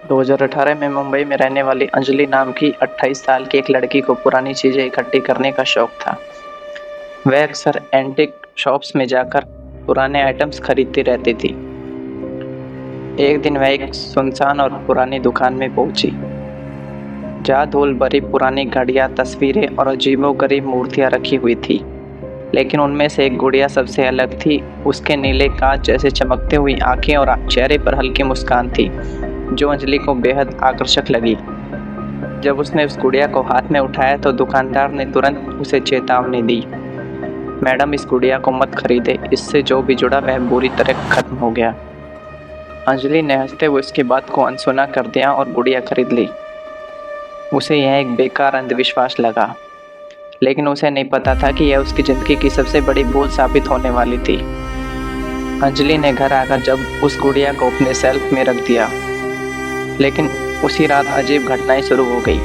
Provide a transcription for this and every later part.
2018 में मुंबई में रहने वाली अंजलि नाम की 28 साल की एक लड़की को पुरानी चीजें इकट्ठी करने का शौक था। वह अक्सर एंटीक शॉप्स में जाकर पुराने आइटम्स खरीदती रहती थी। एक दिन वह एक सुनसान और पुरानी दुकान में पहुंची, जहाँ धूल भरी पुरानी घड़ियां, तस्वीरें और अजीबोगरीब मूर्तियां रखी हुई थी। लेकिन उनमें से एक गुड़िया सबसे अलग थी। उसके नीले कांच जैसे चमकते हुई आंखें और चेहरे पर हल्की मुस्कान थी, जो अंजलि को बेहद आकर्षक लगी। जब उसने उस गुड़िया को हाथ में उठाया तो दुकानदार ने तुरंत उसे चेतावनी दी, मैडम, इस गुड़िया को मत खरीदे, इससे जो भी जुड़ा वह बुरी तरह खत्म हो गया। अंजलि ने हंसते हुए उसकी बात को अनसुना कर दिया और गुड़िया खरीद ली। उसे यह एक बेकार अंधविश्वास लगा, लेकिन उसे नहीं पता था कि यह उसकी जिंदगी की सबसे बड़ी भूल साबित होने वाली थी। अंजलि ने घर आकर जब उस गुड़िया को अपने शेल्फ में रख दिया, लेकिन उसी रात अजीब घटनाएं शुरू हो गई।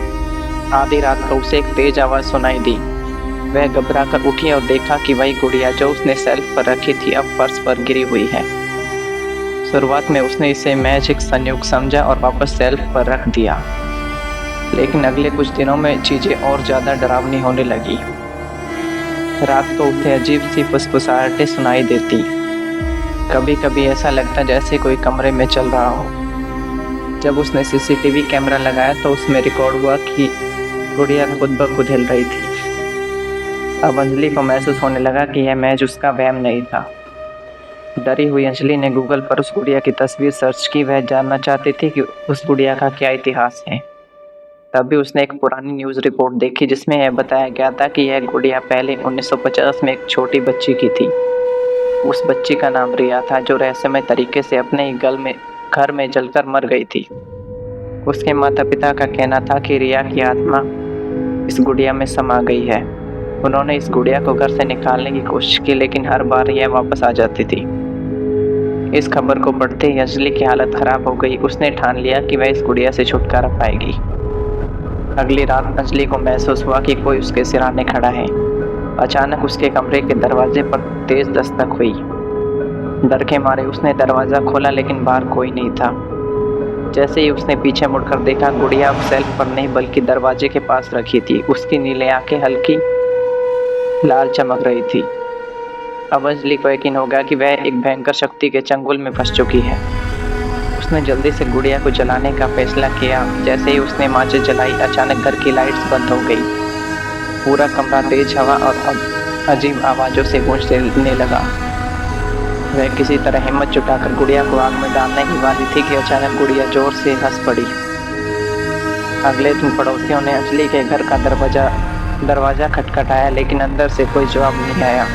आधी रात को उसे एक तेज आवाज सुनाई दी। वह घबराकर उठी और देखा कि वही गुड़िया जो उसने शेल्फ पर रखी थी अब फर्श पर गिरी हुई है। शुरुआत में उसने इसे मैजिक संयोग समझा और वापस शेल्फ पर रख दिया, लेकिन अगले कुछ दिनों में चीजें और ज्यादा डरावनी होने लगी। रात को उसे अजीब सी फुसफुसाहटें सुनाई देती। कभी कभी ऐसा लगता जैसे कोई कमरे में चल रहा हो। जब उसने सीसीटीवी कैमरा लगाया तो उसमें रिकॉर्ड हुआ कि गुड़िया खुद ब खुद हिल रही थी। अब अंजलि को महसूस होने लगा कि यह महज उसका वहम नहीं था। डरी हुई अंजलि ने गूगल पर उस गुड़िया की तस्वीर सर्च की। वह जानना चाहती थी कि उस गुड़िया का क्या इतिहास है। तभी उसने एक पुरानी न्यूज़ रिपोर्ट देखी, जिसमें यह बताया गया था कि यह गुड़िया पहले 1950 में एक छोटी बच्ची की थी। उस बच्ची का नाम रिया था, जो रहस्यमय तरीके से अपने ही घर में जलकर मर गई थी। उसके माता पिता का कहना था कि रिया की आत्मा इस गुड़िया में समा गई है। उन्होंने इस गुड़िया को घर से निकालने की कोशिश की, लेकिन हर बार यह वापस आ जाती थी। इस खबर को पढ़ते ही अंजलि की हालत खराब हो गई। उसने ठान लिया कि वह इस गुड़िया से छुटकारा पाएगी। अगली रात अंजलि को महसूस हुआ कि कोई उसके सिरहाने खड़ा है। अचानक उसके कमरे के दरवाजे पर तेज दस्तक हुई। डर के मारे उसने दरवाज़ा खोला, लेकिन बाहर कोई नहीं था। जैसे ही उसने पीछे मुड़कर देखा, गुड़िया अब शेल्फ पर नहीं बल्कि दरवाजे के पास रखी थी। उसकी नीले आंखें हल्की लाल चमक रही थी। अब अंजलि को यकीन हो गया कि वह एक भयंकर शक्ति के चंगुल में फंस चुकी है। उसने जल्दी से गुड़िया को जलाने का फैसला किया। जैसे ही उसने माचिस जलाई, अचानक घर की लाइट्स बंद हो गई। पूरा कमरा तेज हवा और अजीब आवाज़ों से गूंजने लगा। वह किसी तरह हिम्मत जुटाकर गुड़िया को आग में डालने ही वाली थी कि अचानक गुड़िया जोर से हंस पड़ी। अगले दिन पड़ोसियों ने अंजलि के घर का दरवाज़ा खटखटाया, लेकिन अंदर से कोई जवाब नहीं आया।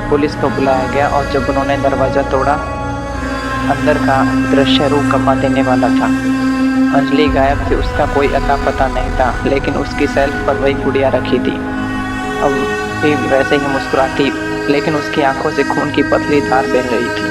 पुलिस को बुलाया गया और जब उन्होंने दरवाज़ा तोड़ा, अंदर का दृश्य रूह कंपा देने वाला था। अंजलि गायब थी, उसका कोई अता पता नहीं था, लेकिन उसकी शेल्फ पर वही गुड़िया रखी थी। अब भी वैसे ही मुस्कुराती, लेकिन उसकी आंखों से खून की पतली धार बह रही थी।